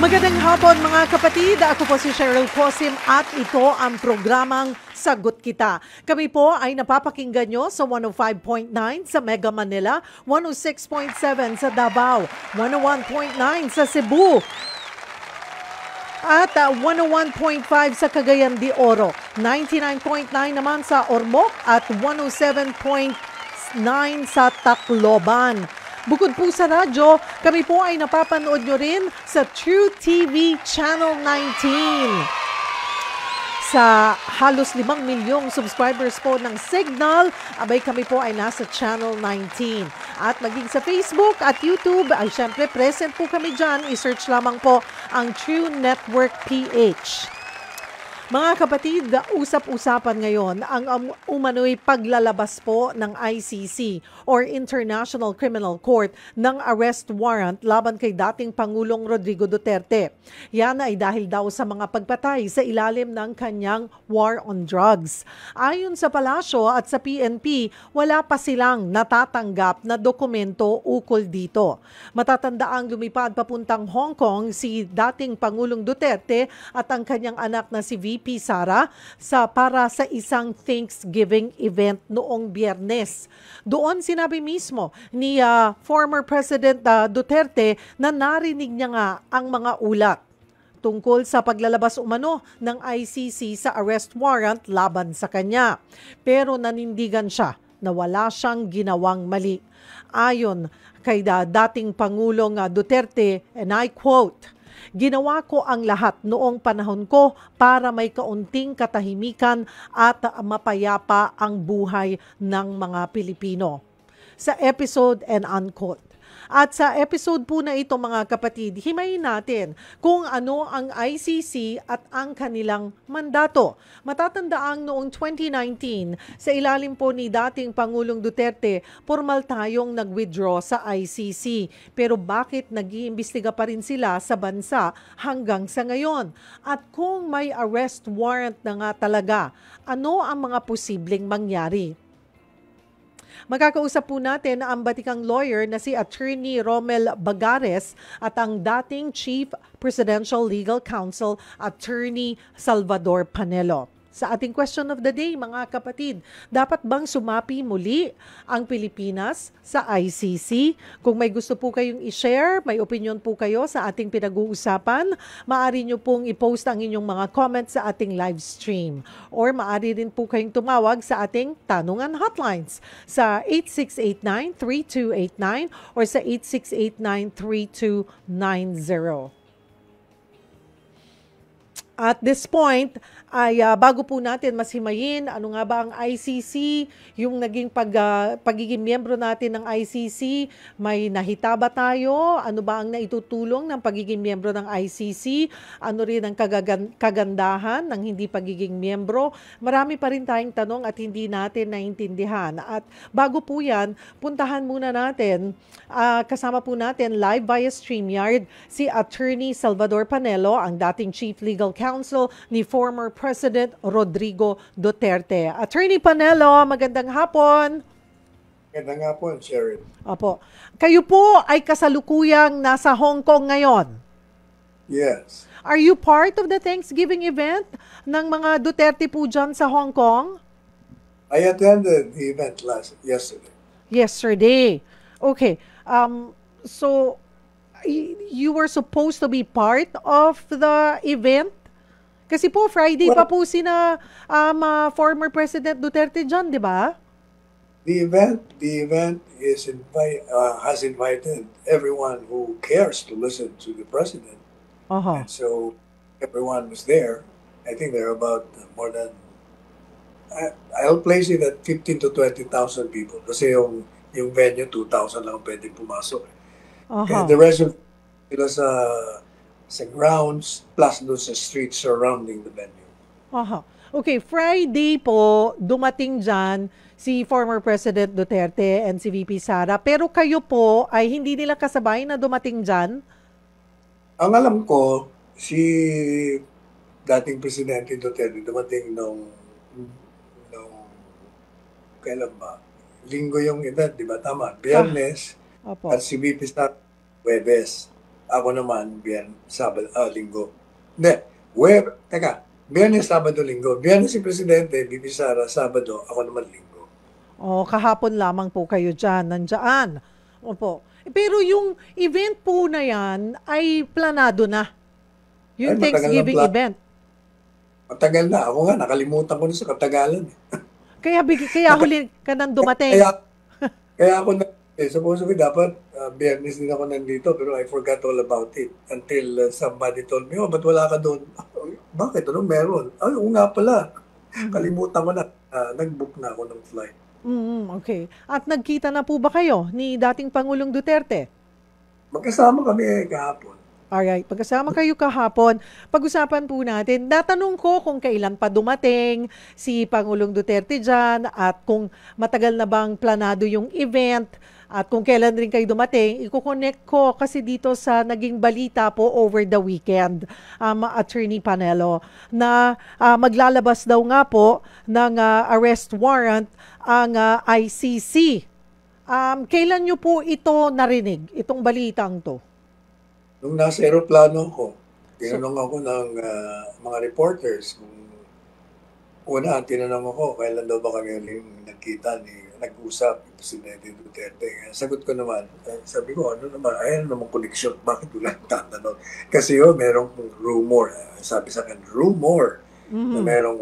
Magandang hapon mga kapatid, ako po si Cheryl Cosim at ito ang programang Sagot Kita. Kami po ay napapakinggan nyo sa 105.9 sa Mega Manila, 106.7 sa Davao, 101.9 sa Cebu, at 101.5 sa Cagayan de Oro, 99.9 naman sa Ormoc at 107.9 sa Tacloban. Bukod po sa radyo, kami po ay napapanood nyo rin sa True TV Channel 19. Sa halos 5 milyong subscribers po ng Signal, abay kami po ay nasa Channel 19. At maging sa Facebook at YouTube, ay syempre present po kami dyan. I-search lamang po ang True Network PH. Mga kapatid, usap-usapan ngayon ang umano'y paglalabas po ng ICC or International Criminal Court ng arrest warrant laban kay dating Pangulong Rodrigo Duterte. Yan ay dahil daw sa mga pagpatay sa ilalim ng kanyang war on drugs. Ayon sa palasyo at sa PNP, wala pa silang natatanggap na dokumento ukol dito. Matatandaang lumipad papuntang Hong Kong si dating Pangulong Duterte at ang kanyang anak na si VP Sara para sa isang Thanksgiving event noong Biyernes. Doon sinabi mismo ni former President Duterte na narinig niya nga ang mga ulat tungkol sa paglalabas umano ng ICC sa arrest warrant laban sa kanya. Pero nanindigan siya na wala siyang ginawang mali. Ayon kay dating Pangulong Duterte, and I quote, "Ginawa ko ang lahat noong panahon ko para may kaunting katahimikan at mapayapa ang buhay ng mga Pilipino." Sa episode and unquote. At sa episode po na ito mga kapatid, himayin natin kung ano ang ICC at ang kanilang mandato. Matatandaang noong 2019, sa ilalim po ni dating Pangulong Duterte, formal tayong nag-withdraw sa ICC. Pero bakit nag-iimbestiga pa rin sila sa bansa hanggang sa ngayon? At kung may arrest warrant na nga talaga, ano ang mga posibleng mangyari? Magkakausap po natin ang batikang lawyer na si Attorney Romel Bagares at ang dating Chief Presidential Legal Counsel, Attorney Salvador Panelo. Sa ating question of the day, mga kapatid, dapat bang sumapi muli ang Pilipinas sa ICC? Kung may gusto po kayong i-share, may opinion po kayo sa ating pinag-uusapan, maaari nyo pong i-post ang inyong mga comments sa ating live stream. Or maaari rin po kayong tumawag sa ating tanungan hotlines sa 8689-3289 or sa 8689-3290. At this point, ay bago po natin masimayin, ano nga ba ang ICC, yung naging pagiging miyembro natin ng ICC, may nahita ba tayo? Ano ba ang naitutulong ng pagiging miyembro ng ICC? Ano rin ang kagandahan ng hindi pagiging miyembro? Marami pa rin tayong tanong at hindi natin naintindihan. At bago po yan, puntahan muna natin, kasama po natin live via StreamYard, si Attorney Salvador Panelo, ang dating Chief Legal Counsel ni former President Rodrigo Duterte. Attorney Panelo, magandang hapon. Magandang hapon, Cheryl. Opo. Kayo po ay kasalukuyang nasa Hong Kong ngayon. Yes. Are you part of the Thanksgiving event ng mga Duterte po dyan sa Hong Kong? I attended the event yesterday. Yesterday. Okay. So, you were supposed to be part of the event? Kasi po, Friday pa po sina former President Duterte dyan, di ba? The event has invited everyone who cares to listen to the president. And so everyone was there. I think there are about more than, I'll place it at 15 to 20,000 people. Kasi yung venue, 2,000 lang pwedeng pumasok. And the rest of sila sa grounds plus doon sa streets surrounding the venue. Okay, Friday po, dumating dyan si former President Duterte and si VP Sara. Pero kayo po ay hindi nila kasabay na dumating dyan? Ang alam ko, si dating Presidente Duterte dumating nung kailan ba? Linggo yung event, di ba? Tama. Biyernes. Opo. At si VP Sara, Huwebes. Ako naman, Linggo. Hindi, Biyernes, Sabado, Linggo. Biyernes si Presidente, Bibi Sara, Sabado, ako naman Linggo. Kahapon lamang po kayo dyan, nandyan. Opo. Pero yung event po na yan ay planado na. Yung Thanksgiving event. Matagal na. Ako nga, nakalimutan ko na sa katagalan. Kaya huli ka nang dumating. Kaya ako na, supposedly dapat Biyernes din ako nandito, pero I forgot all about it until somebody told me, ba't wala ka doon? Bakit? Ano meron? Oo nga pala. Kalimutan ko na. Nag-book na ako ng flight. Okay. At nagkita na po ba kayo ni dating Pangulong Duterte? Magkasama kami kahapon. Alright, pagkasama kayo kahapon, pag-usapan po natin. Natanong ko kung kailan pa dumating si Pangulong Duterte dyan at kung matagal na bang planado yung event at kung kailan rin kayo dumating. Iko-connect ko kasi dito sa naging balita po over the weekend, Attorney Panelo, na maglalabas daw nga po ng arrest warrant ang ICC. Kailan nyo po ito narinig, itong balitang to? Nung nasa aeroplano ko, tinanong ako ng mga reporters kung tinanong ako kailan daw ba kami nag-usap yung Presidente Duterte. Sagot ko naman, sabi ko, ano naman connection, bakit wala tatanong? Kasi merong rumor, sabi sa akin, rumor na merong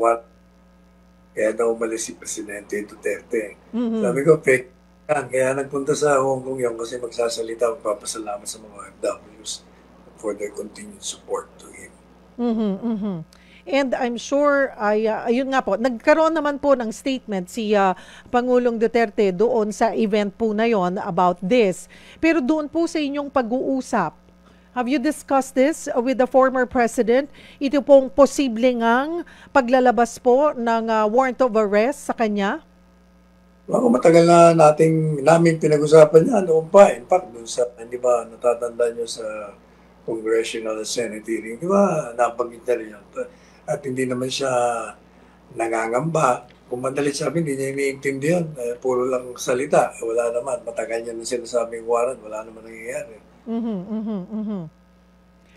kaya daw umalis si Presidente Duterte. Sabi ko, fake yan. Kaya nagpunta sa Hong Kong yun kasi magsasalita, magpapasalamat sa mga OFWs for their continued support to him. And I'm sure, ayun nga po, nagkaroon naman po ng statement si Pangulong Duterte doon sa event po na yon about this. Pero doon po sa inyong pag-uusap, have you discussed this with the former president? Ito pong posibleng ang paglalabas po ng warrant of arrest sa kanya? Matagal na namin pinag-usapan yan noon pa. In fact, doon sa, hindi ba natatanda nyo sa congressional Senate hearing, di ba, nabanggit na rin yan. At hindi naman siya nangangamba. Kung madalit sabi, hindi niya iniintindihan. Puro lang salita. Wala naman. Matagal niya na sinasabing warrant. Wala naman nangyayari.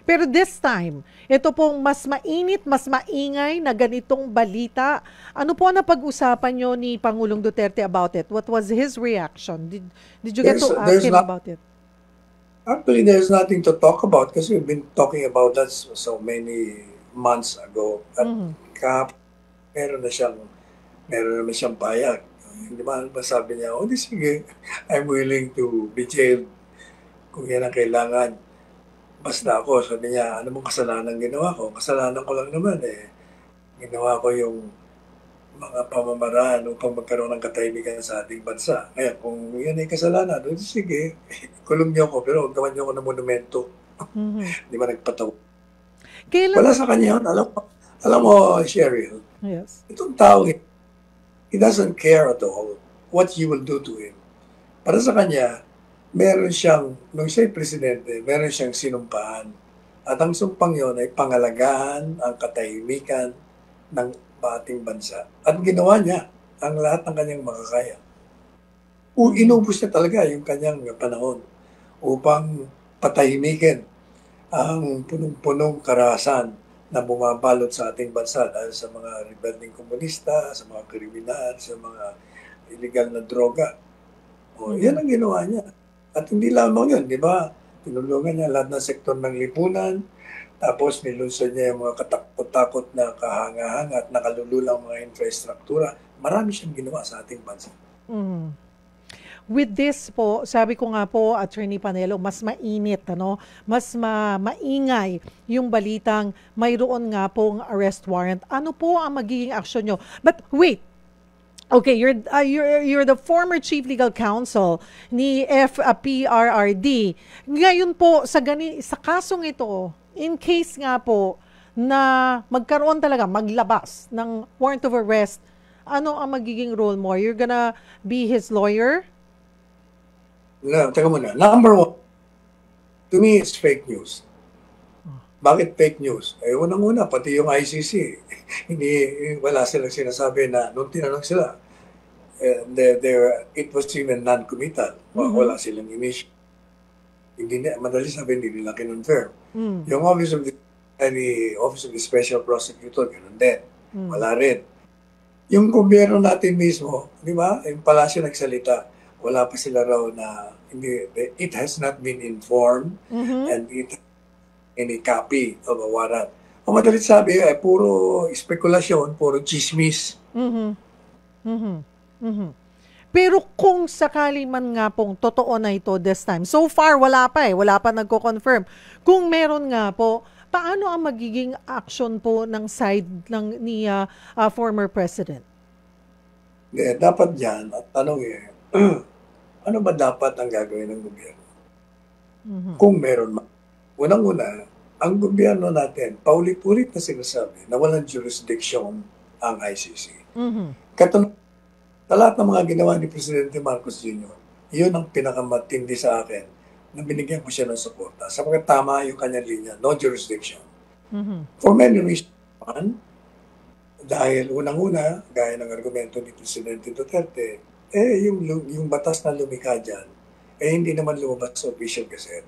Pero this time, ito pong mas mainit, mas maingay na ganitong balita. Ano po ang napag-usapan nyo ni Pangulong Duterte about it? What was his reaction? Did you get to ask him about it? Actually, there's nothing to talk about kasi we've been talking about that so many months ago. At meron naman siyang payag. Hindi ba sabi niya, sige, I'm willing to be jailed kung yan ang kailangan. Basta ako, sabi niya, ano mong kasalanan ginawa ko? Kasalanan ko lang naman Ginawa ko yung mga pamamaraan upang magkaroon ng katahimikan sa ating bansa. Ngayon, kung yan ay kasalanan, sige, kulong niyo ko, pero gawan niyo ko ng monumento. Di ba nagpataw? Wala sa kanya yun. Alam mo, Cheryl, yes. Itong tao, he doesn't care at all what you will do to him. Para sa kanya, meron siyang, nung siya'y presidente, meron siyang sinumpahan. At ang sumpang yon ay pangalagaan ang katahimikan ng ating bansa. At ginawa niya ang lahat ng kanyang makakaya. Inubos niya talaga yung kanyang panahon upang patahimikin ang punong-punong karahasan na bumabalot sa ating bansa dahil sa mga rebelding komunista, sa mga kriminal, sa mga illegal na droga. Yan ang ginawa niya. At hindi lamang yun, di ba? Tinulungan niya lahat ng sektor ng lipunan, tapos nilunsad niya yung mga katakot-takot na kahanga-hanga at nakalululang mga infrastruktura. Marami siyang ginawa sa ating bansa. With this po, sabi ko nga po, Attorney Panelo, mas mainit, mas maingay yung balitang mayroon nga pong arrest warrant. Ano po ang magiging action nyo? But wait, okay, you're the former chief legal counsel ni FPRRD. Ngayon po sa kasong ito, in case nga po na magkaroon talaga, maglabas ng warrant of arrest, ano ang magiging role mo? You're gonna be his lawyer? No, teka muna. Number one, to me, it's fake news. Bakit fake news? Unang-una, pati yung ICC, wala silang sinasabi na, nung tinanong sila, it was even non-committal. Wala silang initial. madali sabi, hindi nila kinonfirm. Yung Office of the Special Prosecutor, ganoon din. Wala rin. Yung gobyerno natin mismo, di ba, yung palasyo nagsalita, wala pa sila raw na, it has not been informed and it any copy of a warrant. Ang madalit sabi, puro spekulasyon, puro chismis. Pero kung sakali man nga pong totoo na ito this time, so far wala pa wala pa nagko-confirm. Kung meron nga po, paano ang magiging action po ng side ni former president? Dapat dyan, at tanong ano ba dapat ang gagawin ng gobyerno? Kung meron unang-una, ang gobyerno natin, paulit-ulit na sinasabi na walang jurisdiction ang ICC. Sa lahat ng mga ginawa ni Presidente Marcos Jr., yun ang pinakamatindi sa akin na binigyan ko siya ng suporta. Sapagkat tama yung kanyang linya, no jurisdiction. For many reasons. Dahil unang-una, gaya ng argumento ni Presidente Duterte, yung batas na lumikha dyan, hindi naman lumabas sa official gazette.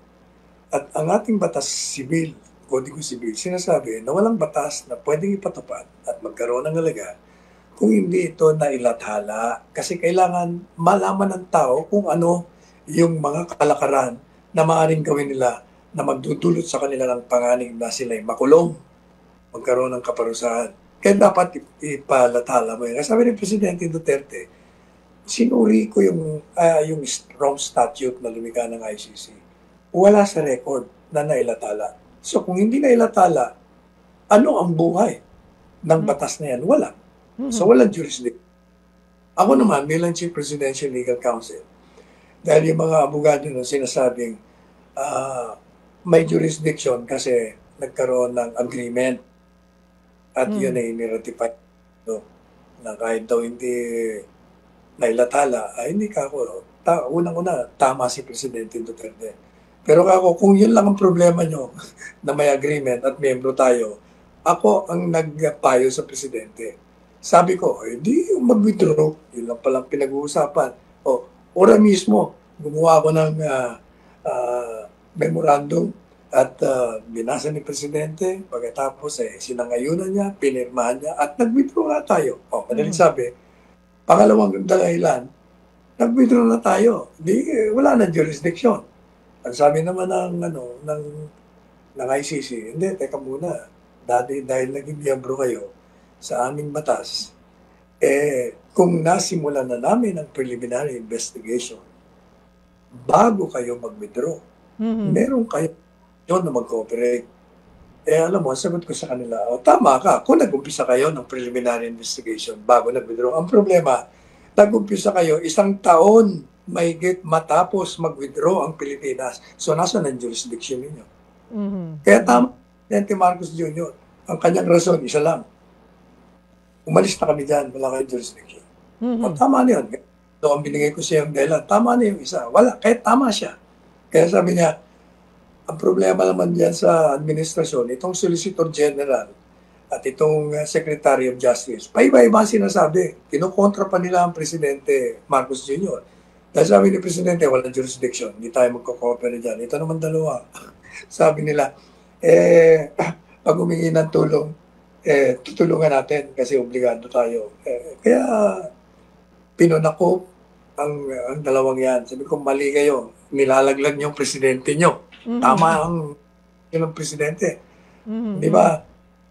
At ang ating batas sibil, Kodigo Sibil, sinasabi na walang batas na pwedeng ipatupad at magkaroon ng halaga kung hindi ito nailathala. Kasi kailangan malaman ng tao kung ano yung mga kalakaran na maaaring gawin nila na magdudulot sa kanila ng panganib na sila'y makulong, magkaroon ng kaparusahan. Kaya dapat ipalathala mo yun. Sabi ni Presidente Duterte, sinuri ko yung Rome Statute na lumikha ng ICC. Wala sa record na nailathala. So kung hindi nailathala, ano ang buhay ng batas na yan? Wala. So walang jurisdiction. Ako naman, bilang Chief Presidential Legal Counsel, dahil yung mga abogado na sinasabing may jurisdiction kasi nagkaroon ng agreement at yun ay niratify na kahit daw hindi nailathala, ay hindi ka ako. Unang-una, tama si Presidente Duterte. Pero ako, kung yun lang ang problema nyo na may agreement at miyembro tayo, ako ang nagpayo sa Presidente. Sabi ko, di mag-withdraw. Yun lang palang pinag-uusapan. Ora mismo, gumawa ako ng memorandum at binasa ni Presidente. Pagkatapos, sinangayunan niya, pinirmahan niya, at nag-withdraw na tayo. Madaling sabi, pangalawang dahilan, nag-withdraw na tayo. Wala na jurisdiction. Ang sabi naman ng ICC, hindi, teka muna. Dahil naging miyembro kayo sa aming batas, kung nasimulan na namin ang preliminary investigation, bago kayo mag-withdraw, meron kayo yun na mag-cooperate. Alam mo, sagot ko sa kanila, tama ka, kung nag-umpisa kayo ng preliminary investigation bago nag-withdraw. Ang problema, nag-umpisa kayo 1 taon mahigit matapos mag-withdraw ang Pilipinas. So, nasa ng jurisdiction ninyo. Kaya tama, Presidente Marcos Jr., ang kanyang rason, isa lang. Umalis na kami dyan, wala kayong jurisdiction. Tama na yun. So, ang binigay ko siya yung dahilan, tama na yung isa. Wala, kahit tama siya. Kaya sabi niya, ang problema naman dyan sa administrasyon, itong Solicitor General at itong Secretary of Justice, paiba-iba sinasabi. Kinukontra pa nila ang Presidente Marcos Jr. Dahil sabi ni Presidente, walang jurisdiction, hindi tayo magkakooperate dyan. Ito naman dalawa. Sabi nila, pag humingi ng tulong, tutulungan natin kasi obligado tayo. Kaya pinunako ang dalawang yan. Sabi ko, mali kayo. Nilalaglag niyo ang Presidente nyo. Tama ang Presidente. Di ba?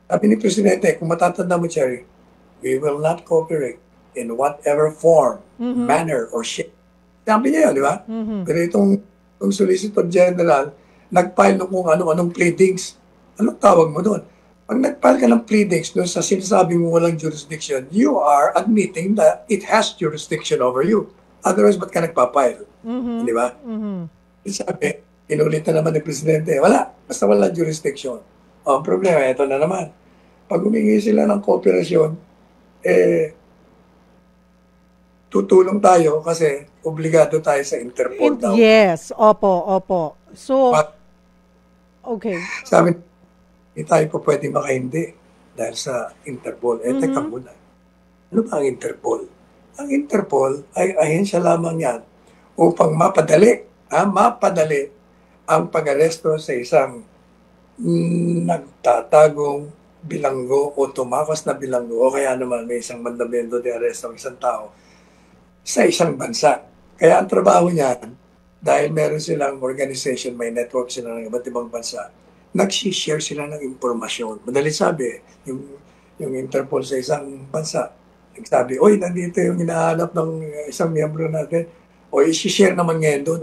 Sabi ni Presidente, kung matatanda mo, Cherry, we will not cooperate in whatever form, manner, or shape. Sabi niya yun, di ba? Pero itong Solicitor General, nag-file ng kung anong pleadings. Anong tawag mo doon? Pag nag-file ka ng pleadings doon sa sinasabi mo walang jurisdiction, you are admitting that it has jurisdiction over you. Otherwise, ba't ka nagpa-file? Di ba? Sabi, inulit na naman ng Presidente, wala, basta wala jurisdiction. Ang problema, ito na naman. Pag humingi sila ng kooperasyon, tutulong tayo kasi obligado tayo sa Interpol daw. Yes, opo. So, okay. Sabi, hindi tayo po pwede makahindi dahil sa Interpol. Teka muna. Ano ba ang Interpol? Ang Interpol ay ahensya lamang yan upang mapadali ang pag-aresto sa isang nagtatagong bilanggo o tumakas na bilanggo o kaya naman may isang mandamento de aresto ng isang tao sa isang bansa. Kaya ang trabaho niyan, dahil meron silang organization, may network sila ng iba't ibang bansa, nag-share sila ng impormasyon. Madali sabi, yung Interpol sa isang bansa, nagsabi, oy, nandito yung hinahanap ng isang miyembro natin. O, i-share naman ngayon doon.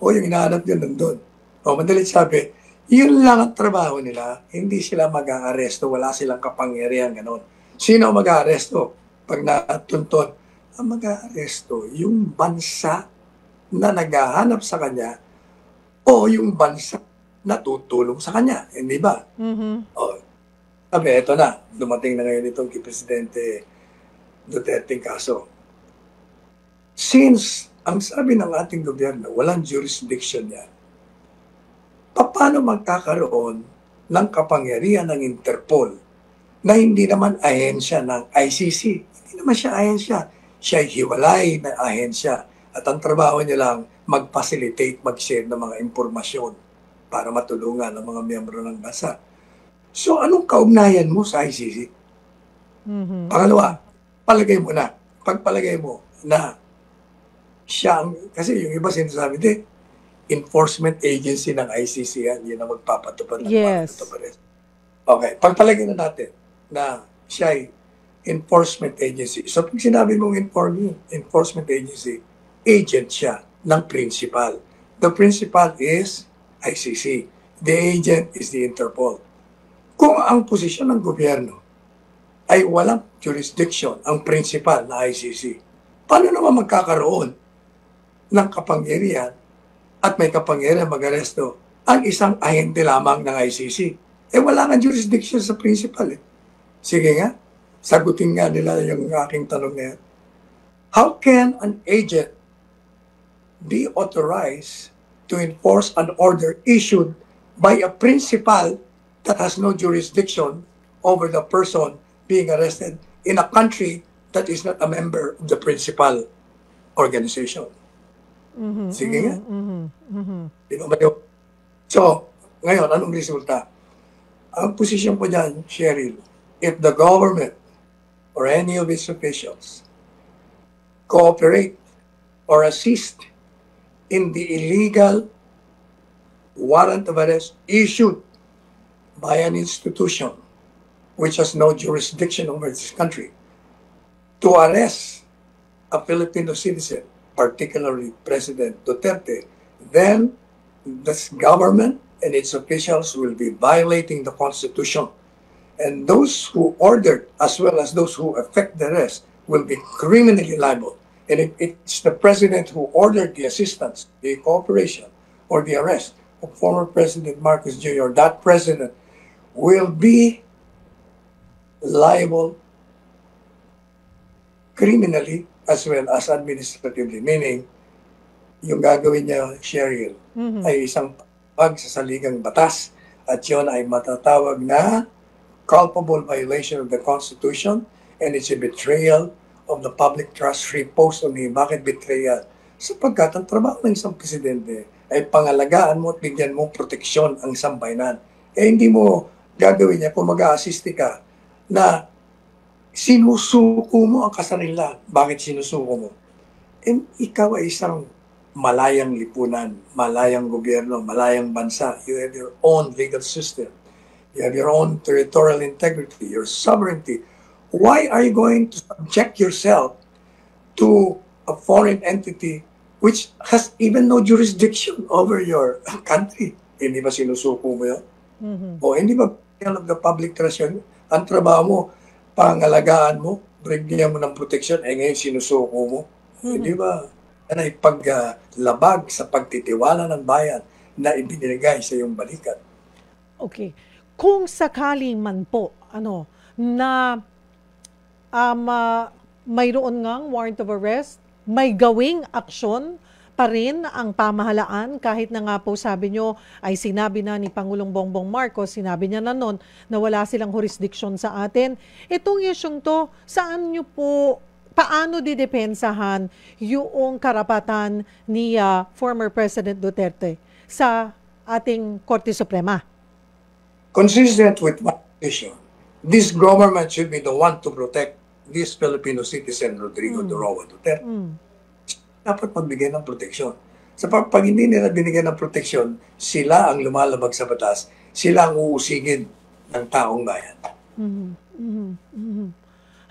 O, yung hinahanap yun nandun. O, madali sabi, yun lang ang trabaho nila. Hindi sila mag-aaresto. Wala silang kapangyarihan, gano'n. Sino mag-aaresto? Pag natunton, ang mag-aaresto, yung bansa na naghahanap sa kanya o yung bansa na tutulong sa kanya. Hindi ba? O, sabi, eto na. Dumating na ngayon itong Presidente Duterte kaso. Since, ang sabi ng ating gobyerno, walang jurisdiction yan, paano magkakaroon ng kapangyarihan ng Interpol na hindi naman ahensya ng ICC? Hindi naman siya ahensya. Siya ay hiwalay na ahensya. At ang trabaho niya lang mag-facilitate, mag-share ng mga impormasyon para matulungan ang mga miyembro ng bansa. So, anong kaugnayan mo sa ICC? Pangalawa, pagpalagay mo na siya, kasi yung iba sinasabi, enforcement agency ng ICC yan, yun ang magpapatupad ng Yes. Okay, pagpalagay na natin na siya ay enforcement agency. So pag sinabi mong enforcement agency, agent siya ng principal. The principal is ICC. The agent is the Interpol. Kung ang posisyon ng gobyerno ay walang jurisdiction, ang principal na ICC, paano naman magkakaroon ng kapangyarihan at may kapangyarihan mag-aresto ang isang ahente lamang ng ICC? Wala nga jurisdiction sa principal. Sige nga, sagutin nga nila yung aking tanong na yan. How can an agent be authorized to enforce an order issued by a principal that has no jurisdiction over the person being arrested in a country that is not a member of the principal organization? Sige nga. Di ba ba yun? So, ngayon, anong resulta? Ang posisyon ko dyan, Cheryl, if the government or any of its officials cooperate or assist in the illegal warrant of arrest issued by an institution which has no jurisdiction over this country to arrest a Filipino citizen, particularly President Duterte, then this government and its officials will be violating the Constitution. And those who ordered, as well as those who effect the arrest, will be criminally liable. And if it's the president who ordered the assistance, the cooperation, or the arrest of former President Marcos Jr., that president will be liable criminally as well as administratively. Meaning, yung gagawin niya, Cheryl, ay isang pagsasaligang batas at yun ay matatawag na culpable violation of the Constitution and it's a betrayal of the public trust reposed on him. Bakit betrayal? Sapagkat ang trabaho ng isang presidente ay pangalagaan mo at bigyan mo proteksyon ang isang bayanan. Hindi mo gagawin niya kung mag-a-assist ka na sinusuko mo ang kasarila. Bakit sinusuko mo? Ikaw ay isang malayang lipunan, malayang gobyerno, malayang bansa. You have your own legal system. You have your own territorial integrity, your sovereignty. Why are you going to subject yourself to a foreign entity which has even no jurisdiction over your country? Hindi ba sinusuko mo yun? O hindi ba of the public trust yun? Ang trabaho mo, pangalagaan mo, bigyan mo ng protection, ngayon sinusuko mo. Hindi ba? Yan ay paglabag sa pagtitiwala ng bayan na ibinigay sa iyong balikat. Okay. Kung sakaling man po, na mayroon ngang warrant of arrest, may gawing aksyon pa rin ang pamahalaan kahit na nga po sabi nyo ay sinabi na ni Pangulong Bongbong Marcos, sinabi niya na noon na wala silang jurisdiction sa atin. Itong isyong to, saan nyo po, paano didepensahan yung karapatan ni former President Duterte sa ating Korte Suprema? Consistent with my position, this government should be the one to protect this Filipino citizen, Rodrigo Roa Duterte. Dapat magbigay ng proteksyon. Sa pag hindi nila binigyan ng proteksyon, sila ang lumalabag sa batas, sila ang uusigin ng taong bayan.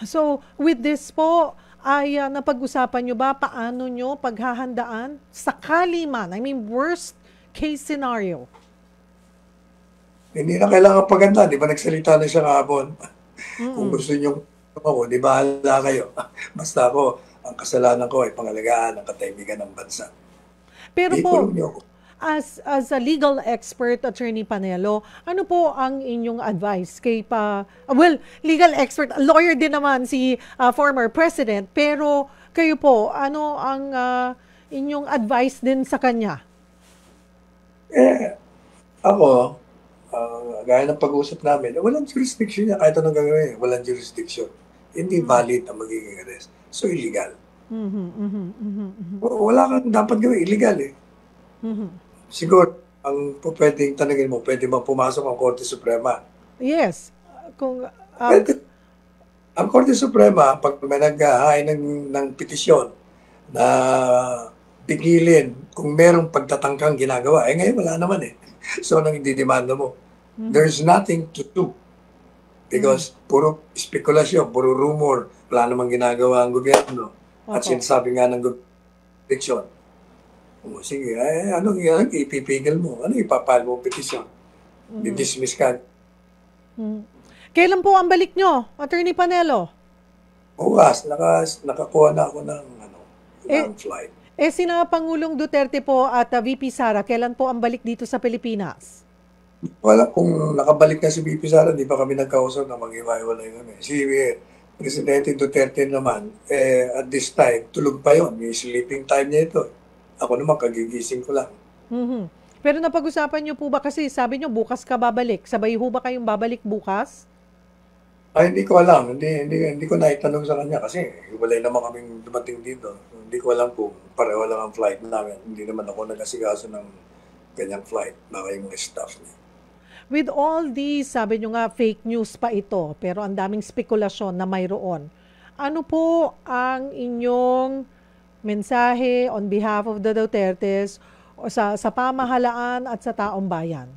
So, with this po, ay napag-usapan nyo ba paano nyo paghahandaan sakali man, I mean worst case scenario? Hindi na kailangan paganda, di ba nagsalita na siya kahapon? Kung gusto nyo ako, di bahala kayo. Basta ako, ang kasalanan ko ay pangalagaan ang katahimikan ng bansa. Pero po, as a legal expert, Attorney Panelo, ano po ang inyong advice kay legal expert, lawyer din naman si former president, pero kayo po, ano ang inyong advice din sa kanya? Ako, gaya ng pag-uusap namin, walang jurisdiction niya kahit anong gagawin. Walang jurisdiction. Hindi valid ang magiging arrest. So, illegal. Wala kang dapat gawin. Illegal eh. Siguro, ang pwedeng tanongin mo, pwede ba pumasok ang Korte Suprema? Yes. Kung, ang Korte Suprema, pag may naghahain ng petisyon na pigilin kung merong pagtatangkang ginagawa, ngayon wala naman eh. So, nang didemanda mo, there's nothing to do. Because puro spekulasyon, puro rumor, wala namang ginagawa ang gobyerno. At sinasabi nga ng proteksyon. Sige, anong ipipigil mo? Ano ipapal mo petisyon? Didismiss ka. Kailan po ang balik nyo, Attorney Panelo? Bukas, nakakuha na ako ng flight. Sina Pangulong Duterte po at VP Sara, kailan po ang balik dito sa Pilipinas? Wala, kung nakabalik na si VP Sara, di pa kami nagkausap na mag-iwalay kami. Si Presidente Duterte naman, at this time, tulog pa yon. Yung sleeping time niya ito. Ako naman, kagigising ko lang. Pero napag-usapan niyo po ba kasi sabi niyo bukas ka babalik? Sabay ho ba kayong babalik bukas? Ay, hindi ko alam. Hindi ko naitanong sa kanya kasi wala naman kaming dumating dito. Hindi ko alam kung pareho lang ang flight namin. Hindi naman ako nag-asikaso ng ganyang flight. Baka yung mga staff niya. With all these, sabi nyo nga, fake news pa ito, pero ang daming spekulasyon na mayroon. Ano po ang inyong mensahe on behalf of the Dutertes o sa pamahalaan at sa taong bayan?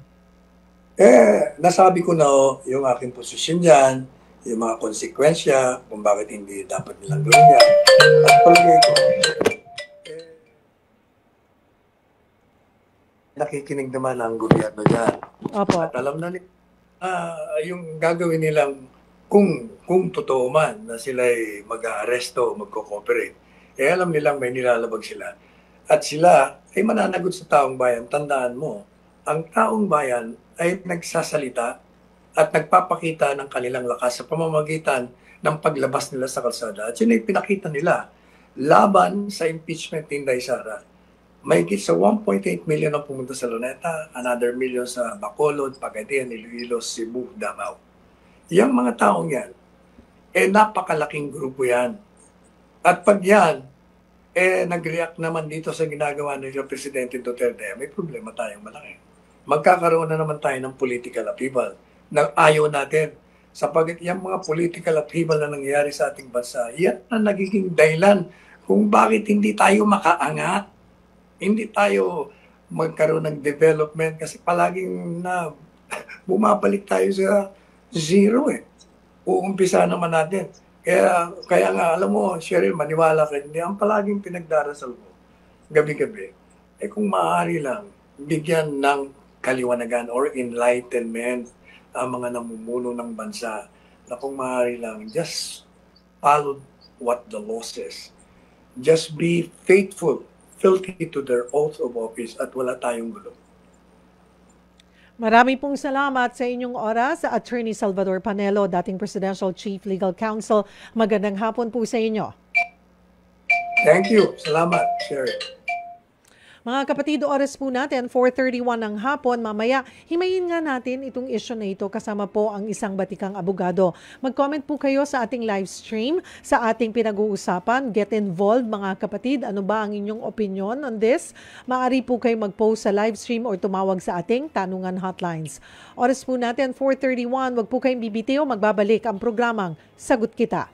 Nasabi ko na yung aking posisyon dyan, yung mga konsekwensya, kung bakit hindi dapat nilang gawin yan. At palagay ko, nakikinig naman ang gobyerno dyan. Opo. At alam na yung gagawin nilang kung totoo man na sila ay mag-aaresto, magko-cooperate, alam nilang may nilalabag sila. At sila ay mananagot sa taong bayan. Tandaan mo, ang taong bayan ay nagsasalita at nagpapakita ng kanilang lakas sa pamamagitan ng paglabas nila sa kalsada. At yun ay pinakita nila laban sa impeachment ni Inday Sara. Mahigit sa 1.8 million ang pumunta sa Luneta, another million sa Bacolod, Pagadian, Iloilo, Cebu, Davao. Yang mga taong yan, napakalaking grupo yan. At pag yan, nag-react naman dito sa ginagawa ng Presidente Duterte, may problema tayong malaki. Magkakaroon na naman tayo ng political upheaval na ayaw natin. Sapagkat yung mga political upheaval na nangyayari sa ating bansa, yan ang nagiging dahilan kung bakit hindi tayo makaangat. Hindi tayo magkaroon ng development kasi palaging bumabalik tayo sa zero eh. Uumpisa naman natin. Kaya nga, alam mo, Cheryl, maniwala ka, hindi ang palaging pinagdarasal ko gabi-gabi. Kung maaari lang, bigyan ng kaliwanagan or enlightenment ang mga namumuno ng bansa na kung maaari lang, just follow what the law says. Just be faithful to their oath of office at wala tayong gulo. Marami pong salamat sa inyong oras, Attorney Salvador Panelo, dating Presidential Chief Legal Counsel. Magandang hapon po sa inyo. Thank you. Salamat, Sherry. Mga kapatid, oras po natin, 4:31 ng hapon. Mamaya, himayin nga natin itong issue na ito kasama po ang isang batikang abogado. Mag-comment po kayo sa ating live stream, sa ating pinag-uusapan. Get involved mga kapatid. Ano ba ang inyong opinion on this? Maaari po kayo mag-post sa live stream o tumawag sa ating tanungan hotlines. Oras po natin, 4:31. Wag po kayong bibitiw. Magbabalik ang programang Sagot Kita.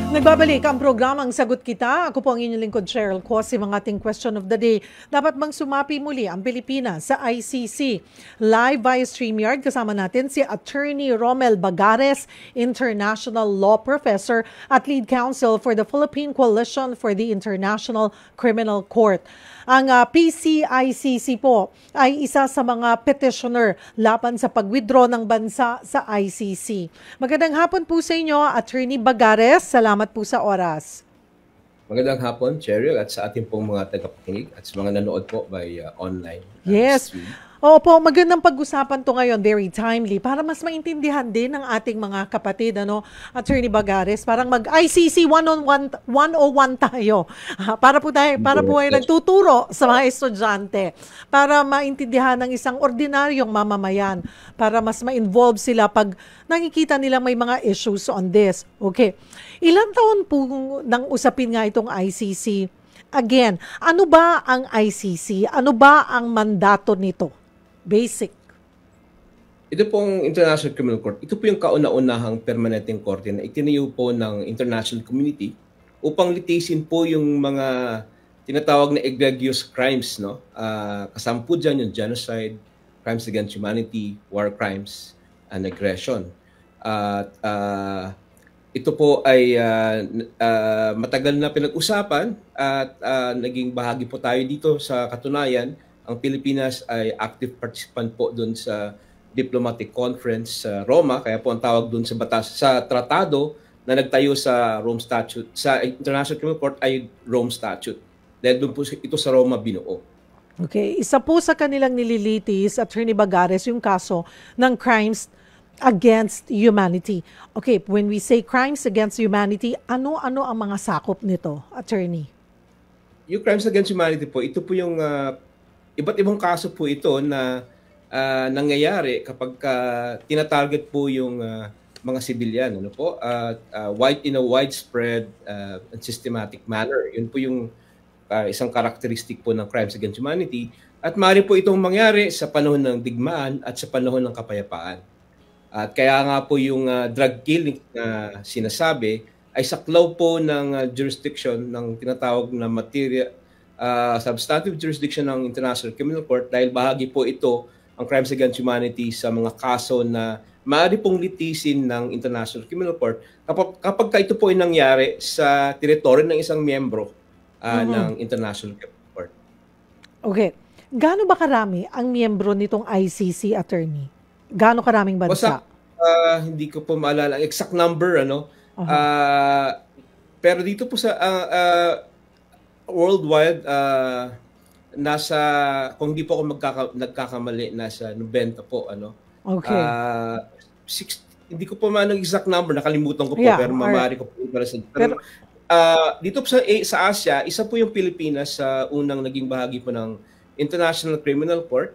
Nagbabalik ang programang Sagot Kita. Ako po ang inyong lingkod, Cheryl Cosim, ang ating question of the day. Dapat bang sumapi muli ang Pilipinas sa ICC? Live via StreamYard, kasama natin si Attorney Romel Bagares, International Law Professor at Lead Counsel for the Philippine Coalition for the International Criminal Court. Ang PCICC po ay isa sa mga petitioner laban sa pag-withdraw ng bansa sa ICC. Magandang hapon po sa inyo, Attorney Bagares. Salamat po sa oras. Magandang hapon, Cheryl, at sa ating pong mga tagapakinig at sa mga nanood po by online. Yes. Stream. Opo, magandang pag-usapan to ngayon, very timely, para mas maintindihan din ng ating mga kapatid, Attorney Bagares, parang mag-ICC 101 tayo. Para po ay nagtuturo sa mga estudyante, para maintindihan ng isang ordinaryong mamamayan, para mas ma-involve sila pag nakikita nilang may mga issues on this. Okay. Ilang taon po nang usapin nga itong ICC? Again, ano ba ang ICC? Ano ba ang mandato nito? Basic. Ito pong International Criminal Court, ito po yung kauna-unahang permanenteng korte na itinayo po ng international community upang litisin po yung mga tinatawag na egregious crimes. Kasama po dyan yung genocide, crimes against humanity, war crimes, and aggression. Ito po ay matagal na pinag-usapan at naging bahagi po tayo dito. Sa katunayan, ang Pilipinas ay active participant po doon sa diplomatic conference sa Roma, kaya po ang tawag doon sa batas, sa tratado na nagtayo sa Rome Statute, sa International Criminal Court ay Rome Statute. Dahil doon po ito sa Roma binuo. Okay, isa po sa kanilang nililitis, Attorney Bagares, yung kaso ng crimes against humanity. Okay, when we say crimes against humanity, ano-ano ang mga sakop nito, Attorney? Yung crimes against humanity po, ito po yung iba't ibang kaso po ito na nangyayari kapag tinatarget po yung mga civilian, in a widespread and systematic manner. Yun po yung isang characteristic po ng crimes against humanity. At maaari po itong mangyari sa panahon ng digmaan at sa panahon ng kapayapaan. At kaya nga po yung drug killing na sinasabi ay saklaw po ng jurisdiction ng tinatawag na substantive jurisdiction ng International Criminal Court dahil bahagi po ito ang crimes against humanity sa mga kaso na maaari pong litisin ng International Criminal Court kapag ito po ay nangyari sa teritoryo ng isang miyembro ng International Criminal Court. Okay. Gaano ba karami ang miyembro nitong ICC, Attorney? Gaano karaming bansa? Hindi ko po maalala ang exact number, pero dito po sa worldwide, nasa, kung hindi po ako nagkakamali, nasa 90 po, Okay. Hindi ko po maano exact number, nakalimutan ko po, pero mamari ko po i-present. Pero dito po sa Asia, isa po yung Pilipinas sa unang naging bahagi po ng International Criminal Court.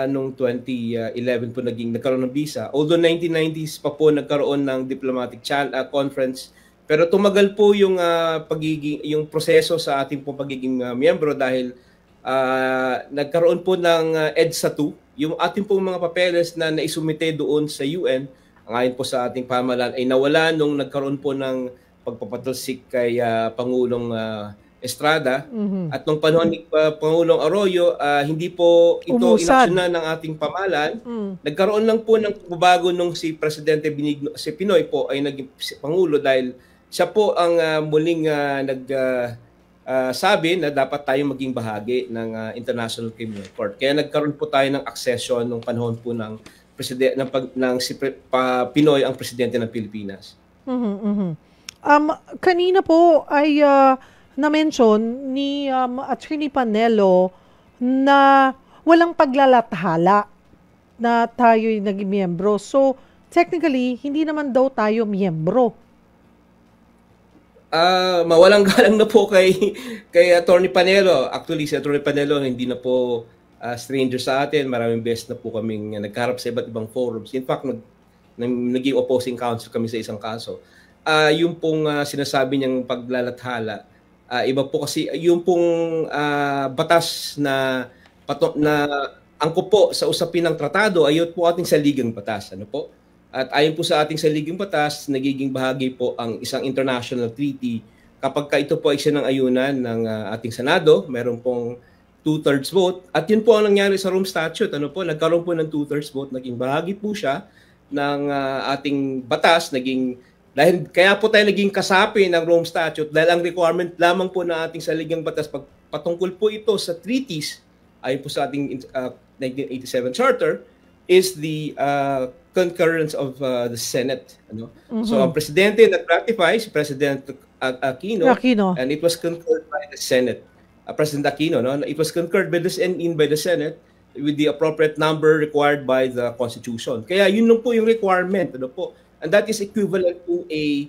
Noong 2011 po nagkaroon ng visa. Although 1990s pa po nagkaroon ng diplomatic conference, pero tumagal po yung yung proseso sa ating pong pagiging miyembro dahil nagkaroon po ng EDSA 2, yung ating pong mga papeles na naisumite doon sa UN, ayon po sa ating pamahalaan ay nawala nung nagkaroon po ng pagpapatalsik kay Pangulong Estrada. At nung panahon ni Pangulong Arroyo, hindi po ito inaksyonan ng ating pamahalaan. Nagkaroon lang po ng pagbabago nung si Presidente si Pinoy po ay naging Pangulo dahil siya po ang muling sabi na dapat tayong maging bahagi ng International Criminal Court. Kaya nagkaroon po tayo ng accession nung panahon po ng si Pinoy ang presidente ng Pilipinas. Kanina po ay na-mention ni Attorney Panelo na walang paglalathala na tayo'y naging miyembro. So, technically, hindi naman daw tayo miyembro. Mawalang galang na po kay Attorney Panelo. Actually, si Attorney Panelo hindi na po stranger sa atin. Maraming beses na po kaming nagkaharap sa iba't ibang forums. In fact, naging opposing counsel kami sa isang kaso. Yung pong sinasabi niyang paglalathala, iba po kasi yung pong batas na angkop po sa usapin ng tratado ay yun po ating saligang batas. Ano po? At ayon po sa ating saligang batas, nagiging bahagi po ang isang international treaty kapag ito po ay sinang-ayunan ng ating Senado, meron pong 2/3 vote. At yun po ang nangyari sa Rome Statute. Ano po? Nagkaroon po ng 2/3 vote. Naging bahagi po siya ng ating batas. Dahil kaya po tayo naging kasapi ng Rome Statute dahil ang requirement lamang po ng ating saligang batas patungkol po ito sa treaties ayon po sa ating 1987 Charter is the concurrence of the Senate. Ano? So ang presidente nag-ratify, si President Aquino, and it was concurred by the Senate. President Aquino, no? It was concurred by by the Senate with the appropriate number required by the Constitution. Kaya yun lang po yung requirement, ano po? And that is equivalent to a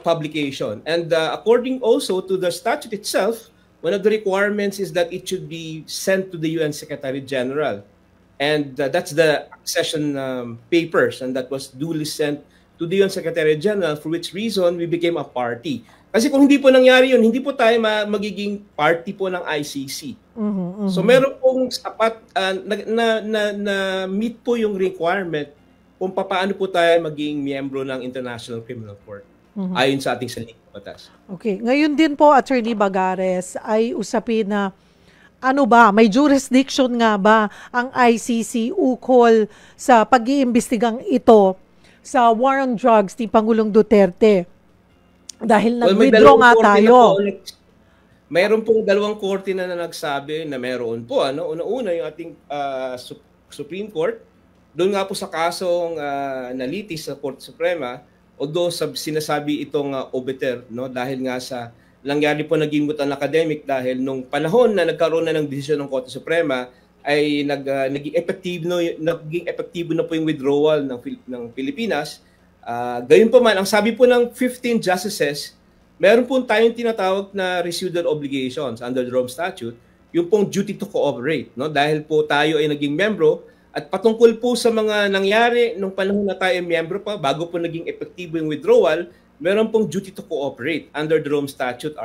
publication. And according also to the statute itself, one of the requirements is that it should be sent to the UN Secretary General. And that's the accession papers, and that was duly sent to the UN Secretary General, for which reason we became a party. Kasi kung hindi po nangyari yun, hindi po tayo magiging party po ng ICC. So meron pong sapat na meet po yung requirement kung paano po tayo maging miyembro ng International Criminal Court ayon sa ating saligang batas. Okay. Ngayon din po, Attorney Bagares, ay usapin na ano ba, may jurisdiction nga ba ang ICC ukol sa pag-iimbestigang ito sa war on drugs ni Pangulong Duterte? Dahil nag-withdraw nga tayo. Mayroon pong dalawang korte na nagsabi na meron po. Una-una yung ating Supreme Court. Doon nga po sa kasong nalitis sa Korte Suprema, although sinasabi itong obiter, no? Dahil nga sa nangyari po naging mutan academic dahil nung panahon na nagkaroon na ng desisyon ng Korte Suprema ay naging epektibo na po yung withdrawal ng Pilipinas. Gayon pa man, ang sabi po ng 15 justices, meron po tayong tinatawag na residual obligations under the Rome Statute, yung pong duty to cooperate, no? Dahil po tayo ay naging membro at patungkol po sa mga nangyari nung panahon na tayo ay membro pa bago po naging epektibo yung withdrawal, meron pong duty to cooperate under the Rome Statute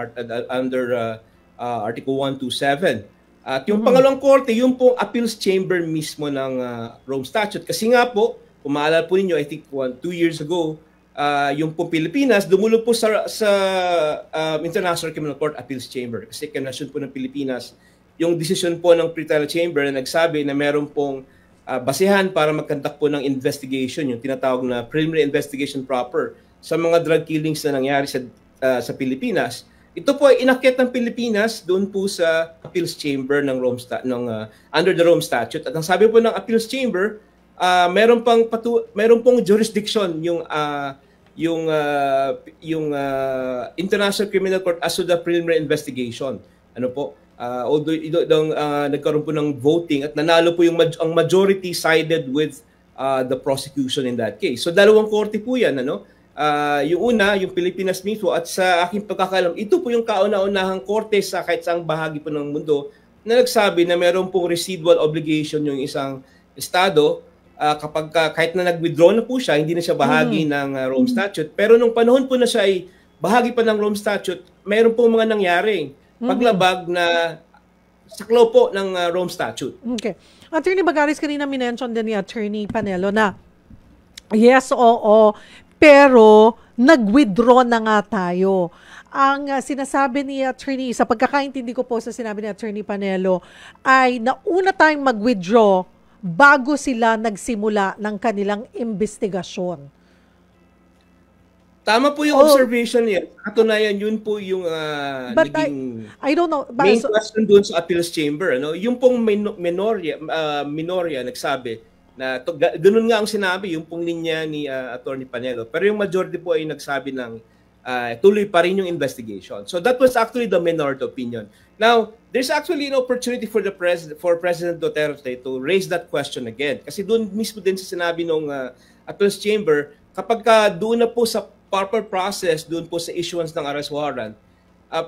under Article 127. At yung pangalawang korte, yung pong appeals chamber mismo ng Rome Statute. Kasi nga po, kung maalala po ninyo, I think 2 years ago, yung pong Pilipinas, dumulog po sa International Criminal Court Appeals Chamber. Kasi kanasyon po ng Pilipinas, yung decision po ng pre-trial chamber na nagsabi na meron pong basehan para magkandak po ng investigation, yung tinatawag na preliminary investigation proper sa mga drug killings na nangyari sa Pilipinas. Ito po ay inakyat ng Pilipinas doon po sa Appeals Chamber ng under the Rome Statute. At ang sabi po ng Appeals Chamber, meron pong jurisdiction yung International Criminal Court as to the preliminary investigation. Ano po? Although nagkaroon po ng voting at nanalo po ang majority sided with the prosecution in that case. So dalawang korte po yan, ano? Yung una, yung Pilipinas mismo, at sa aking pagkakalam, ito po yung kauna-unahang korte sa kahit saang bahagi po ng mundo na nagsabi na meron pong residual obligation yung isang estado kapag kahit na nag-withdraw na po siya, hindi na siya bahagi ng Rome Statute. Pero nung panahon po na siya ay bahagi pa ng Rome Statute, meron pong mga nangyaring paglabag na saklaw po ng Rome Statute. Okay. Attorney Bagares, kanina minention din ni Attorney Panelo na yes, oo, pero nag-withdraw na nga tayo. Ang sinasabi ni Attorney, sa pagkakaintindi ko po sa sinabi ni Attorney Panelo, ay nauna tayong mag-withdraw bago sila nagsimula ng kanilang investigasyon. Tama po yung observation niya. Katunayan, yun po yung naging I don't know, main question doon sa appeals chamber. Ano? Yung pong minoria nagsabi na ganun nga ang sinabi, yung pong linya ni Attorney Panelo. Pero yung majority po ay nagsabi ng tuloy pa rin yung investigation. So that was actually the minority opinion. Now, there's actually an opportunity for President Duterte to raise that question again. Kasi doon mismo din sa sinabi ng appeals chamber, kapag doon na po sa proper process, doon po sa issuance ng arrest warrant,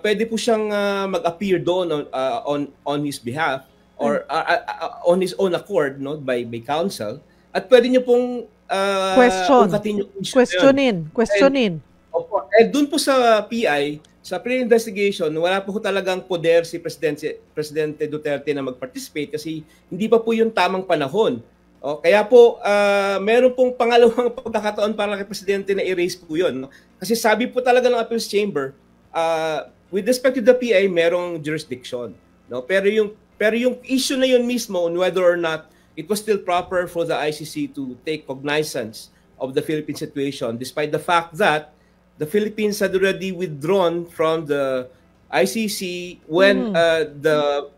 pwede po siyang mag-appear doon on his behalf or on his own accord, no, by counsel, at pwede niyo pong questionin. Opo. Doon po sa PI, sa pre-investigation, wala po talagang poder si Presidente Duterte na mag-participate kasi hindi pa po yung tamang panahon. Kaya po, meron pong pangalawang pagkakataon para kay Presidente na erase po yun. No? Kasi sabi po talaga ng Appeals Chamber, with respect to the PI, merong jurisdiction. No? Pero yung issue na yun mismo on whether or not it was still proper for the ICC to take cognizance of the Philippine situation, despite the fact that the Philippines had already withdrawn from the ICC when the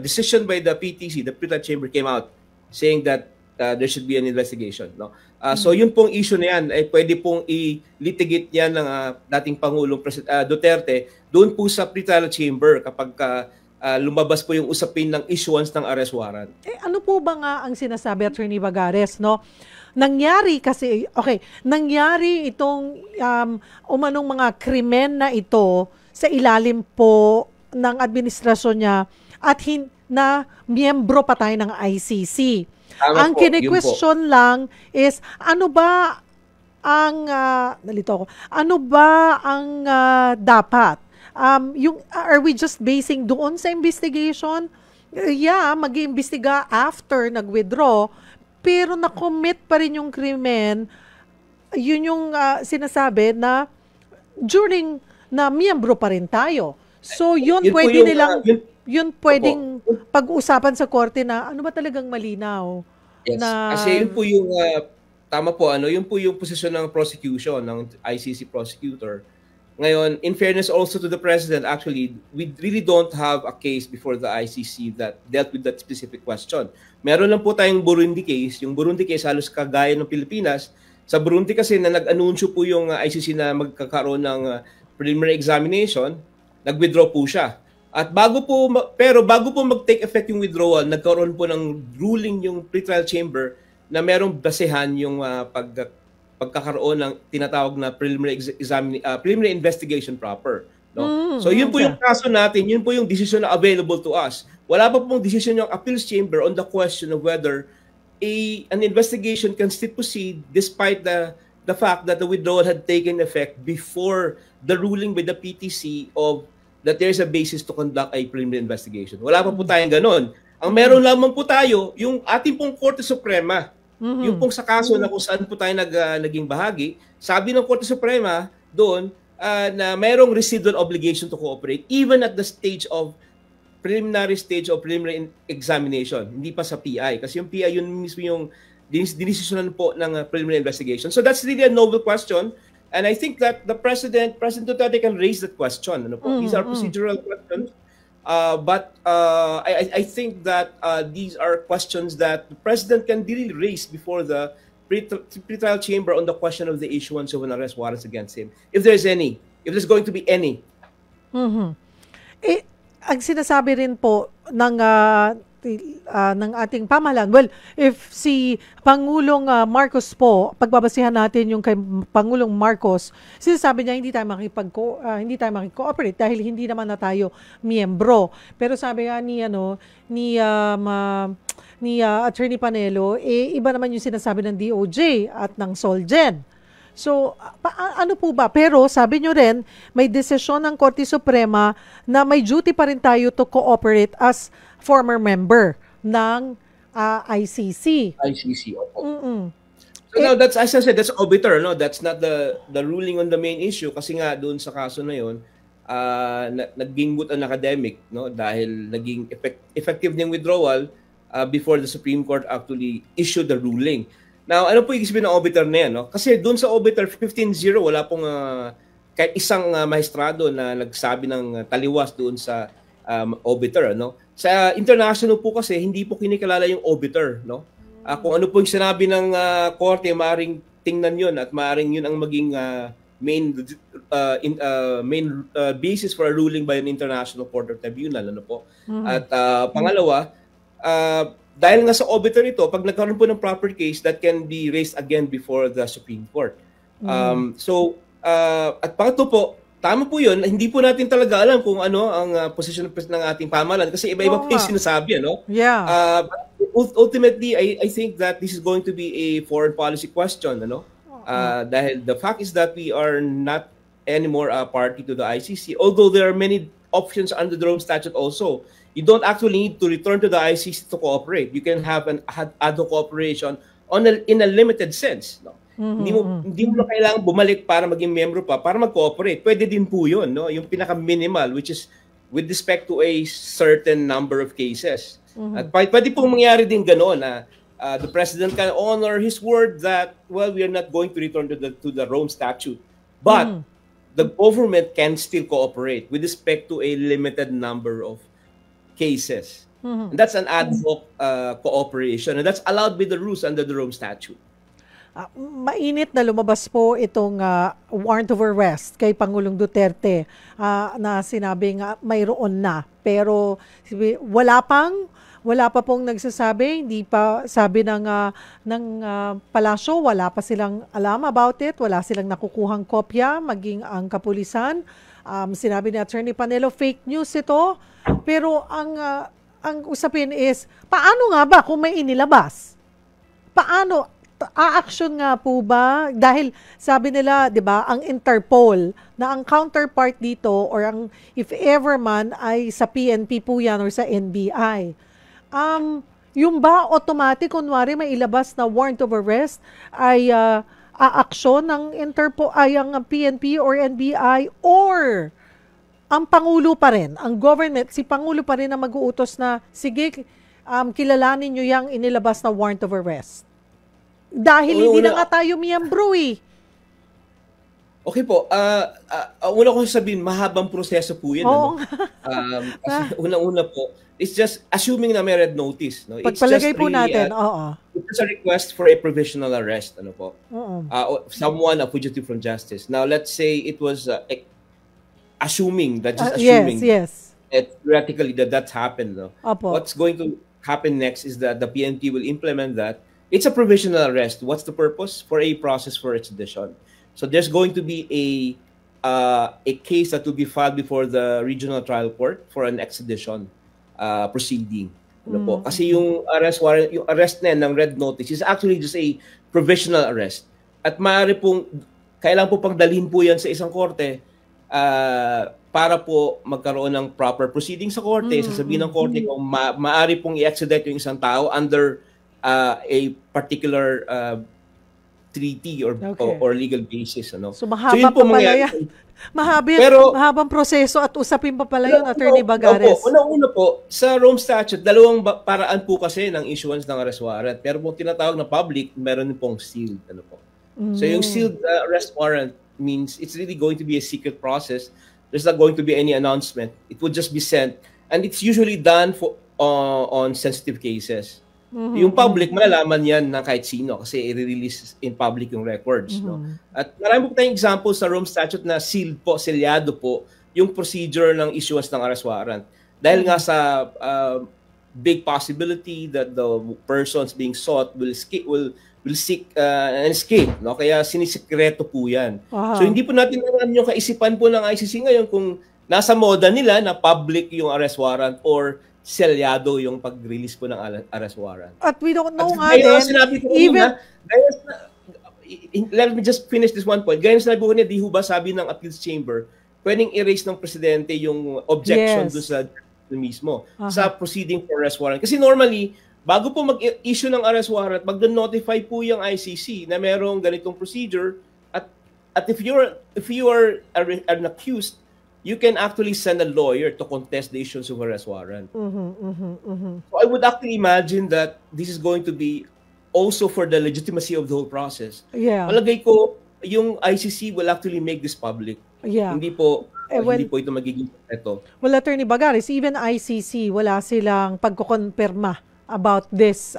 decision by the PTC, the Pretrial Chamber, came out saying that there should be an investigation. No? So yun pong issue na yan, ay pwede pong i-litigate yan ng dating Pangulong Duterte doon po sa Pretrial Chamber kapag lumabas po yung usapin ng issuance ng arrest warrant. Ano po ba nga ang sinasabi, Attorney Bagares, no? Nangyari kasi, nangyari itong umanong mga krimen na ito sa ilalim po ng administrasyon niya at na miyembro pa tayo ng ICC. Ang kine-question lang is, ano ba ang, dapat? Are we just basing doon sa investigation? Mag-iimbestiga after nag-withdraw, pero na-commit pa rin yung krimen. Yun yung sinasabi na during na miyembro pa rin tayo. So yun pwede nilang yun pwedeng pag-uusapan sa korte na ano ba talagang malinaw. Yes. Kasi yun po yung tama po, yun po yung posisyon ng prosecution, ng ICC prosecutor. Ngayon, in fairness also to the President, actually, we really don't have a case before the ICC that dealt with that specific question. Meron lang po tayong Burundi case. Yung Burundi case halos kagaya ng Pilipinas. Sa Burundi kasi na nag-anunsyo po yung ICC na magkakaroon ng preliminary examination, nag-withdraw po siya. At bago po mag-take effect yung withdrawal, nagkaroon po ng ruling yung pretrial chamber na merong basehan yung pagkakaroon ng tinatawag na preliminary investigation proper. No? So yun po yung kaso natin, yun po yung decision na available to us. Wala pa pong decision yung appeals chamber on the question of whether an investigation can still proceed despite the fact that the withdrawal had taken effect before the ruling by the PTC of that there is a basis to conduct a preliminary investigation. Wala pa po tayong ganon. Ang meron lamang po tayo, yung ating pong Korte Suprema, yung pong sa kaso na kung saan po tayo naging bahagi, sabi ng Korte Suprema doon na mayroong residual obligation to cooperate even at the stage of preliminary examination, hindi pa sa PI. Kasi yung PI yun mismo yung dinisisyonan po ng preliminary investigation. So that's really a novel question. And I think that the President Duterte can raise that question. Ano po? These are procedural questions. But I think that these are questions that the President can really raise before the pretrial chamber on the question of the issuance of an arrest warrant against him. If there's going to be any. Ang sinasabi rin po ng ating pamahalaan, well, if si Pangulong Marcos po, pagbabasihan natin yung kay Pangulong Marcos, sinasabi niya hindi tayo makikooperate dahil hindi naman na tayo miyembro. Pero sabi nga ni Attorney Panelo, iba naman yung sinasabi ng DOJ at ng Solgen. So, ano po ba? Pero sabi nyo rin, may desisyon ng Korte Suprema na may duty pa rin tayo to cooperate as former member ng ICC. opo. So now, that's, as I said, that's obiter, no? That's not the ruling on the main issue kasi nga doon sa kaso na yun, naging moot an academic, no? Dahil naging effective ng withdrawal before the Supreme Court actually issued the ruling. Now, ano po yung sabihin ng obiter na yan? No? Kasi doon sa obiter 15-0, wala pong kahit isang maestrado na nagsabi ng taliwas doon sa obiter. No? Sa international po kasi, hindi po kinikilala yung obiter. No? Kung ano po yung sinabi ng korte, maaaring tingnan yun at maaaring yun ang maging main basis for a ruling by an international court or tribunal. Ano po? At pangalawa, dahil nga sa obiter ito, pag nagkaroon po ng proper case, that can be raised again before the Supreme Court. At pangatlo po, tama po yun, hindi po natin talaga alam kung ano ang posisyon ng ating pamahalaan kasi iba-iba po yung sinasabi, ano? Yeah. Ultimately, I think that this is going to be a foreign policy question, ano? Dahil the fact is that we are not anymore a party to the ICC, although there are many options under the Rome Statute also. You don't actually need to return to the ICC to cooperate. You can have an ad hoc cooperation in a limited sense. No? Hindi mo na kailangan bumalik para maging membro pa, para mag-cooperate. Pwede din po yun, no? Yung pinaka-minimal, which is with respect to a certain number of cases. At pwede pong mangyari din gano'n na the President can honor his word that, well, we are not going to return to the Rome Statute. But the government can still cooperate with respect to a limited number of cases. And that's an ad hoc cooperation, and that's allowed by the rules under the Rome Statute. Mainit na lumabas po itong warrant of arrest kay Pangulong Duterte na sinabing mayroon na. Pero wala pa pong nagsasabi, hindi pa sabi ng palasyo, wala pa silang alam about it, wala silang nakukuhang kopya, maging ang kapulisan. Sinabi ni Attorney Panelo, fake news ito. Pero ang usapin is, paano nga ba kung may inilabas? Paano? A-action nga po ba? Dahil sabi nila, di ba, ang Interpol, na ang counterpart dito, or ang if ever man, ay sa PNP po yan or sa NBI. Yung ba automatic, kunwari may ilabas na warrant of arrest, ay a-action ng Interpol, ay ang PNP or NBI, or ang Pangulo pa rin, ang government, si Pangulo pa rin ang mag-uutos na, sige, kilalanin nyo yung inilabas na warrant of arrest. Dahil hindi na nga tayo miyembro eh. Okay po. Una ko sabihin, mahabang proseso po yun. Oo. Kasi unang-una po, it's just assuming na may red notice. No? Pagpalagay po natin, oo. It's a request for a provisional arrest. Ano po? Someone a fugitive from justice. Now, let's say it was assuming, assuming. Yes. Theoretically, that's happened. No? Opo. What's going to happen next is that the PNP will implement that. It's a provisional arrest. What's the purpose? For a process for extradition. So there's going to be a case that will be filed before the regional trial court for an extradition proceeding. Ano po? Kasi yung arrest warrant, yung arrest na yan ng red notice is actually just a provisional arrest. At maaari pong, kailangan po pang dalhin po yan sa isang korte para po magkaroon ng proper proceeding sa korte. Sasabihin ng korte kung maaari pong i-extradite yung isang tao under a particular treaty or legal basis. Ano? So mahaba pa pala yan. Mahabang proseso at usapin pa pala yun, Attorney Bagares. Una po, sa Rome Statute, dalawang paraan po kasi ng issuance ng arrest warrant. Pero kung tinatawag na public, meron pong sealed. Ano po. So yung sealed arrest warrant means it's really going to be a secret process. There's not going to be any announcement. It would just be sent. And it's usually done on sensitive cases. Yung public, malalaman yan na kahit sino kasi i-release in public yung records. No? At marami po tayong example sa Rome Statute na sealed po, selyado po yung procedure ng issuance ng arrest warrant. Dahil nga sa big possibility that the persons being sought will seek an escape. No? Kaya sinisikreto po yan. So hindi po natin alam yung kaisipan po ng ICC ngayon kung nasa moda nila na public yung arrest warrant or selyado yung pag-release po ng arrest warrant. At we don't know nga din, let me just finish this one point. Gaya na sinabi ko niya, di ho ba sabi ng appeals chamber, pwedeng erase ng presidente yung objection doon sa mismo, sa proceeding for arrest warrant. Kasi normally, bago po mag-issue ng arrest warrant, mag-notify po yung ICC na merong ganitong procedure at if you are an accused, you can actually send a lawyer to contest the issuance of arrest warrant. So I would actually imagine that this is going to be also for the legitimacy of the whole process. Malagay ko, yung ICC will actually make this public. Hindi po ito magiging ito. Well, Attorney Bagares, even ICC, wala silang pagkukonfirma about this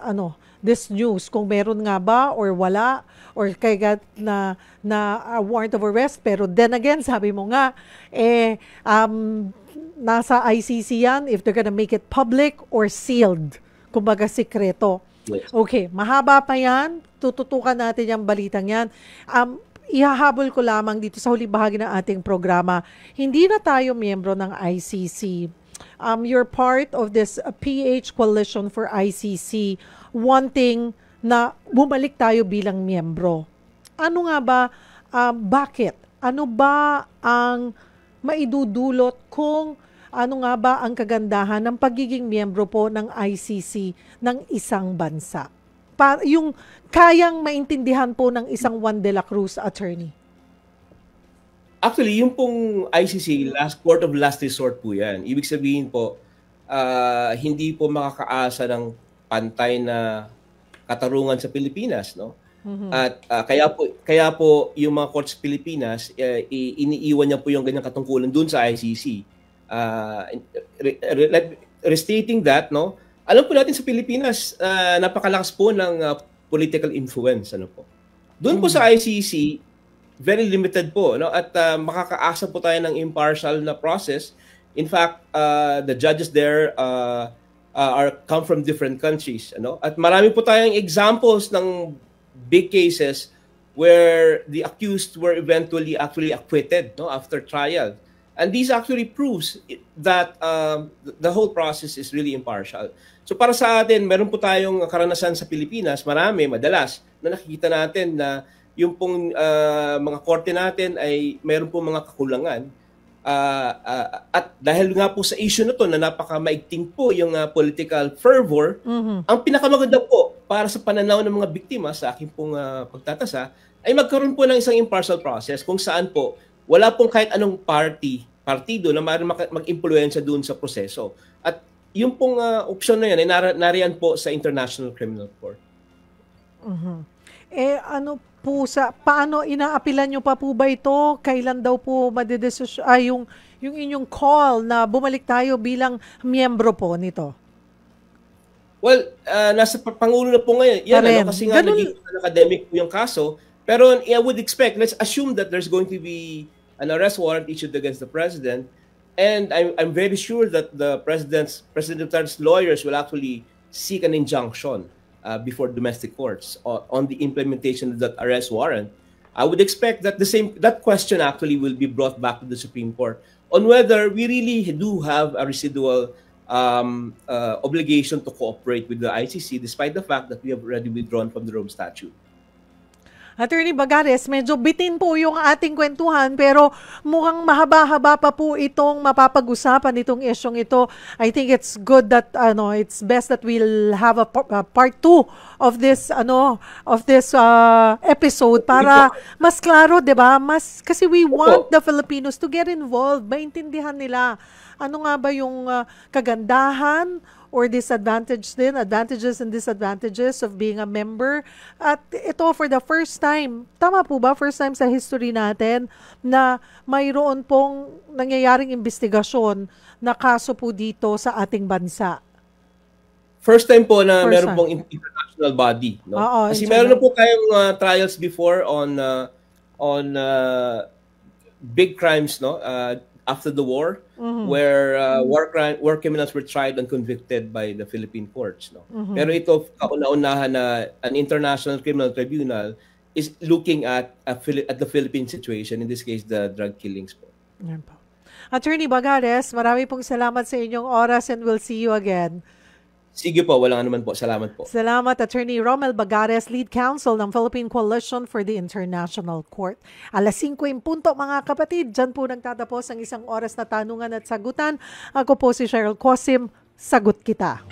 news, kung meron nga ba or wala, or kaya na warrant of arrest. Pero then again, sabi mo nga, nasa ICC yan if they're gonna make it public or sealed. kumbaga sikreto. Yes. Okay, mahaba pa yan. Tututukan natin yung balitang yan. Ihahabol ko lamang dito sa huling bahagi ng ating programa. Hindi na tayo miyembro ng ICC. You're part of this PH Coalition for ICC wanting na bumalik tayo bilang miyembro. Ano nga ba, bakit? Ano ba ang maidudulot kung ano nga ba ang kagandahan ng pagiging miyembro po ng ICC ng isang bansa? Yung kayang maintindihan po ng isang Juan de la Cruz, attorney. Actually, yung pong ICC, court of last resort po yan. Ibig sabihin po, hindi po makakaasa ng pantay na katarungan sa Pilipinas, no? At kaya po yung mga courts sa Pilipinas, iniiwan niya po yung ganyang katungkulan dun sa ICC. Restating that, no? Alam po natin sa Pilipinas, napakalakas po ng political influence, ano po. Doon po sa ICC, very limited po, no? At makakaasa po tayo ng impartial na process. In fact, the judges there come from different countries, ano? At marami po tayong examples ng big cases where the accused were eventually actually acquitted, no, after trial. And this actually proves that the whole process is really impartial. So para sa atin, meron po tayong karanasan sa Pilipinas, madalas, na nakikita natin na yung pong mga korte natin ay meron po mga kakulangan. At dahil nga po sa issue na to na napakamaigting po yung political fervor, ang pinakamaganda po para sa pananaw ng mga biktima sa aking pong pagtatasa ay magkaroon po ng isang impartial process kung saan po wala pong kahit anong partido na maaaring mag-impluwensya doon sa proseso. At yung pong opsyon na yan ay nariyan po sa International Criminal Court. Ano po paano inaapilan nyo pa po ba ito? Kailan daw po yung inyong call na bumalik tayo bilang miyembro po nito? Well, nasa Pangulo na po ngayon. Yan, ano, kasi nga naging academic po yung kaso. Pero I would expect, let's assume that there's going to be an arrest warrant issued against the president, and I'm very sure that President Duterte's lawyers will actually seek an injunction before domestic courts on the implementation of that arrest warrant. I would expect that that question actually will be brought back to the Supreme Court on whether we really do have a residual obligation to cooperate with the ICC, despite the fact that we have already withdrawn from the Rome Statute. Attorney Bagares, medyo bitin po yung ating kwentuhan pero mukhang mahaba-haba pa po itong mapapag-usapan itong isyong ito. I think it's good that it's best that we'll have a part 2 of this episode para mas klaro, 'di ba? Kasi we want the Filipinos to get involved, maintindihan nila ano nga ba yung kagandahan or advantages and disadvantages of being a member. At ito for the first time, tama po ba? First time sa history natin na mayroon pong nangyayaring investigasyon na kaso po dito sa ating bansa. First time po na meron pong international body, no? Kasi meron na po tayong trials before on big crimes, no? After the war, where war criminals were tried and convicted by the Philippine courts, no? Pero ito kauna-unahan na an International Criminal Tribunal is looking at the Philippine situation, in this case the drug killings po. Yan po. Attorney Bagares, marami pong salamat sa inyong oras and we'll see you again. Sige po, walang anuman po. Salamat po. Salamat, Attorney Romel Bagares, Lead Counsel ng Philippine Coalition for the International Court. 5:00 mga kapatid, dyan po nagtatapos ang isang oras na tanungan at sagutan. Ako po si Cheryl Cosim, sagot kita.